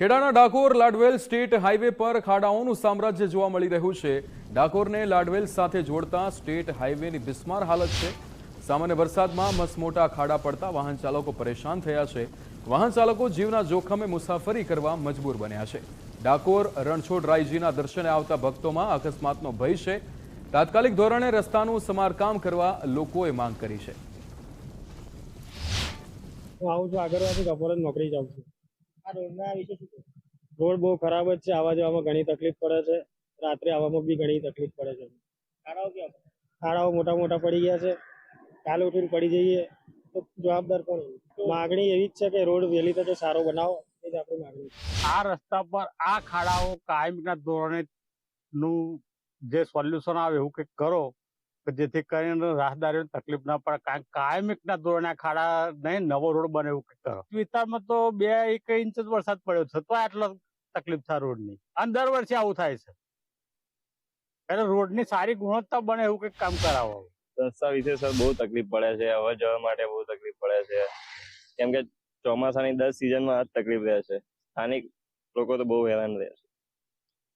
ખેડાના Dakor લાડવેલ state highway પર ખાડાઓનું સામ્રાજ્ય જોવા મળી રહ્યું છે। ડાકોરને લાડવેલ સાથે જોડતા સ્ટેટ હાઈવેની બિસ્માર હાલત છે। સામાન્ય વરસાદમાં મસમોટા ખાડા પડતા વાહન ચાલકો પરેશાન થયા છે। વાહન ચાલકો જીવના જોખમે મુસાફરી કરવા મજબૂર બન્યા છે। ડાકોર રણછોડરાયજીના દર્શને આવતા ભક્તોમાં અકસ્માતનો ભય છે। તાત્કાલિક ધોરણે રસ્તાનું સમારકામ કરવા લોકોએ માંગ કરી છે। હું આવું છું આગળવાથી કપોર નોકરી જાઉં છું। આ રોડના વિશે શું કહેશો? રોડ બહુ ખરાબ જ છે, આવવા જવામાં ઘણી તકલીફ પડે છે, રાત્રે આવવામાં બી ઘણી તકલીફ પડે છે। ખાડાઓ ક્યાં? ખાડાઓ મોટા મોટા પડી ગયા છે, કાલે ઉઠીને પડી જઈએ તો જવાબદાર કોણ? માગણી એવી જ છે કે રોડ વહેલી તકે સારો બનાવો, એ જ આપણી માગણી છે। આ રસ્તા પર આ ખાડાઓ કાયમના ધોરણે નું જે સોલ્યુશન આવે એવું કંઈક કરો કે જેથી કરીને રાહદારીઓને તકલીફ ના પડે। કારણ કે કાયમિકના ધોરણે આ ખાડા નહીં, નવો રોડ બને એવું કંઈક કરો। વિસ્તારમાં તો 2-1 ઇંચ જ વરસાદ પડ્યો છે તો આટલો તકલીફ છે રોડની, અને દર વર્ષે આવું થાય છે। એટલે રોડની સારી ગુણવત્તા બને એવું કંઈક કામ કરાવો। રસ્તા વિશે સર બહુ તકલીફ પડે છે, આવવા જવા માટે બહુ તકલીફ પડે છે, કેમ કે ચોમાસાની 10 સિઝનમાં આ જ તકલીફ રહે છે। સ્થાનિક લોકો તો બહુ હેરાન રહે છે।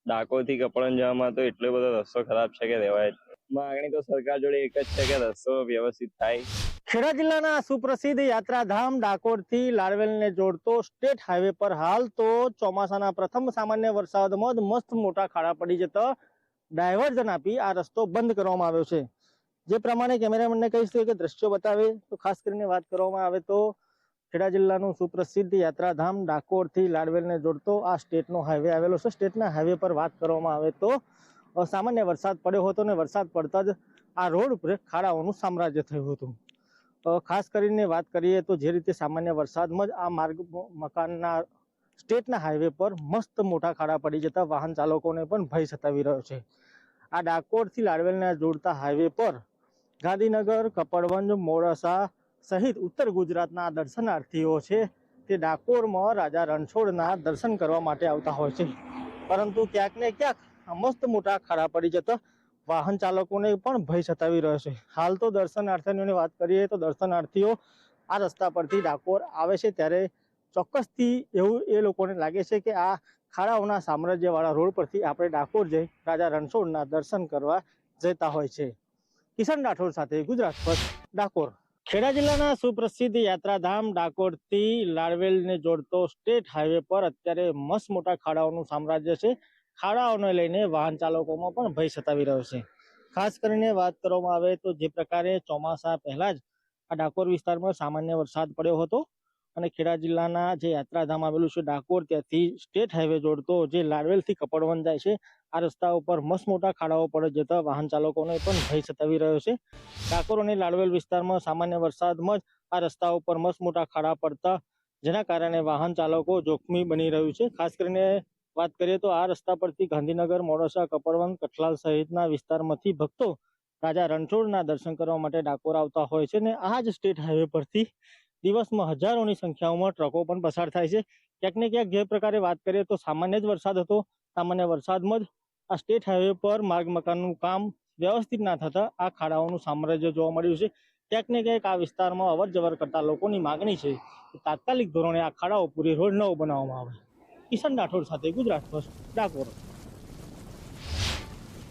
ડાકોરથી કપડવંજ જવામાં તો એટલો બધો રસ્તો ખરાબ છે કે રહેવાય જ નહીં। માગણી તો સરકાર જોડે એક જ છે કે રસ્તો વ્યવસ્થિત થાય। ખેડા જિલ્લાના સુપ્રસિદ્ધ યાત્રાધામ ડાકોરથી લાડવેલને જોડતો સ્ટેટ હાઈવે પર હાલ તો ચોમાસાના પ્રથમ સામાન્ય વરસાદમાં જ મસ્ત મોટા ખાડા પડી જતા ડાયવર્ઝન આપી આ રસ્તો બંધ કરવામાં આવ્યો છે। જે પ્રમાણે કેમેરામેનને કહીશું કે દ્રશ્યો બતાવે તો ખાસ કરીને વાત કરવામાં આવે તો ખેડા જિલ્લાનું સુપ્રસિદ્ધ યાત્રાધામ ડાકોરથી લાડવેલને જોડતો આ સ્ટેટનો હાઈવે આવેલો છે। સ્ટેટના હાઈવે પર વાત કરવામાં આવે તો સામાન્ય વરસાદ પડ્યો હતો અને વરસાદ પડતા જ આ રોડ ઉપર ખાડાઓનું સામ્રાજ્ય થયું હતું। ખાસ કરીને વાત કરીએ તો જે રીતે સામાન્ય વરસાદમાં જ આ માર્ગ મકાનના સ્ટેટના હાઈવે પર મસ્ત મોટા ખાડા પડી જતા વાહન ચાલકોને પણ ભય સતાવી રહ્યો છે। આ ડાકોરથી લાડવેલને જોડતા હાઈવે પર ગાંધીનગર, કપડવંજ, મોડાસા સહિત ઉત્તર ગુજરાતના દર્શનાર્થીઓ છે તે ડાકોરમાં રાજા રણછોડના દર્શન કરવા માટે આવતા હોય છે, પરંતુ ક્યાંક ને ક્યાંક આ મસ્ત મોટા ખાડા પડી જતા વાહન ચાલકોને પણ ભય સતાવી રહ્યો છે। હાલ તો દર્શનાર્થીઓની વાત કરીએ તો દર્શનાર્થીઓ આ રસ્તા પરથી ડાકોર આવે છે ત્યારે ચોક્કસથી એવું એ લોકોને લાગે છે કે આ ખાડાઓના સામ્રાજ્યવાળા રોડ પરથી આપણે ડાકોર જઈ રાજા રણછોડના દર્શન કરવા જતા હોય છે। કિશન રાઠોડ સાથે ગુજરાત ફર્સ્ટ, ડાકોર। ખેડા જિલ્લાના સુપ્રસિદ્ધ યાત્રાધામ ડાકોરથી લાડવેલને જોડતો સ્ટેટ હાઈવે પર અત્યારે મસ્ત મોટા ખાડાઓનું સામ્રાજ્ય છે। ખાડાઓને લઈને વાહન ચાલકોમાં પણ ભય સતાવી રહ્યો છે। ખાસ કરીને વાત કરવામાં આવે તો જે પ્રકારે ચોમાસા પહેલા જ આ ડાકોર વિસ્તારમાં સામાન્ય વરસાદ પડ્યો હતો અને ખેડા જિલ્લાના જે યાત્રાધામ આવેલું છે ડાકોર, ત્યાંથી સ્ટેટ હાઈવે જોડતો જે લાડવેલથી કપડવંજ જાય છે આ રસ્તા ઉપર મસ્ત મોટા ખાડાઓ પડી જતા વાહન ચાલકોને પણ ભય સતાવી રહ્યો છે। ડાકોર અને લાડવેલ વિસ્તારમાં સામાન્ય વરસાદમાં જ આ રસ્તા ઉપર મસ્ત મોટા ખાડા પડતા જેના કારણે વાહન ચાલકો જોખમી બની રહ્યું છે। ખાસ કરીને વાત કરીએ તો આ રસ્તા પરથી ગાંધીનગર, મોડાસા, કપડવંજ, કઠલાલ સહિતના વિસ્તારમાંથી ભક્તો રાજા રણછોડના દર્શન કરવા માટે ડાકોર આવતા હોય છે અને આ જ સ્ટેટ હાઈવે પરથી દિવસમાં હજારોની સંખ્યાઓમાં ટ્રકો પણ પસાર થાય છે। ક્યાંક ને ક્યાંક જે પ્રકારે વાત કરીએ તો સામાન્ય જ વરસાદ હતો, સામાન્ય વરસાદમાં જ આ સ્ટેટ હાઈવે પર માર્ગ મકાનનું કામ વ્યવસ્થિત ના થતા આ ખાડાઓનું સામ્રાજ્ય જોવા મળ્યું છે। ક્યાંક ને ક્યાંક આ વિસ્તારમાં અવર જવર કરતા લોકોની માગણી છે કે તાત્કાલિક ધોરણે આ ખાડાઓ પૂરી રોડ નવો બનાવવામાં આવે। કિશન રાઠોડ સાથે ગુજરાત ફર્સ્ટ, ડાકોર।